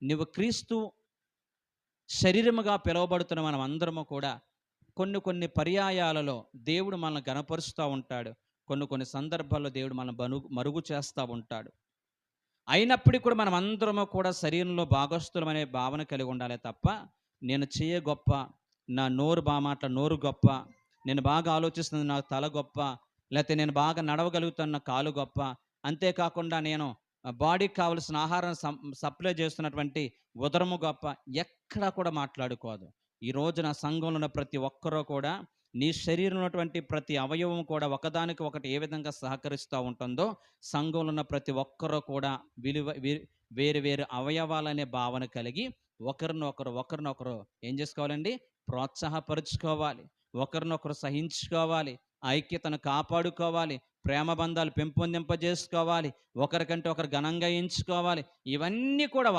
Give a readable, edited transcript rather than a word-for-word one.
నువ్వు క్రీస్తు శరీరముగా పిలువబడుతున్న మనం అందరము కూడా కొన్ని కొన్ని పర్యాయాలలో దేవుడు మనల్ని గణపరుస్తూ ఉంటాడు. కొన్ని కొన్ని సందర్భాల్లో దేవుడు మనల్ని మరుగు చేస్తూ ఉంటాడు. అయినప్పటికీ కూడా మనం అందరము కూడా శరీరంలో భాగస్థులమనే భావన కలిగి ఉండాలి తప్ప, నేను చెయ్య గొప్ప, నా నోరు నోరు గొప్ప, నేను బాగా ఆలోచిస్తుంది నా తల గొప్ప, లేకపోతే నేను బాగా నడవగలుగుతున్న కాలు గొప్ప, అంతేకాకుండా నేను బాడీకి కావలసిన ఆహారం సప్లై చేస్తున్నటువంటి ఉదరము గొప్ప, ఎక్కడా కూడా మాట్లాడుకోదు. ఈ రోజున సంఘంలో ఉన్న ప్రతి ఒక్కరూ కూడా నీ శరీరంలో ఉన్నటువంటి ప్రతి అవయవం కూడా ఒకదానికి ఒకటి ఏ విధంగా సహకరిస్తూ ఉంటుందో, సంఘంలో ఉన్న ప్రతి ఒక్కరూ కూడా వేరు వేరు అవయవాలనే భావన కలిగి ఒకరినొకరు ఏం చేసుకోవాలండి? ప్రోత్సాహపరుచుకోవాలి, ఒకరినొకరు సహించుకోవాలి, ఐక్యతను కాపాడుకోవాలి, ప్రేమ బంధాలు పెంపొందింపజేసుకోవాలి, ఒకరికంటే ఒకరు ఘనంగా ఎంచుకోవాలి. ఇవన్నీ కూడా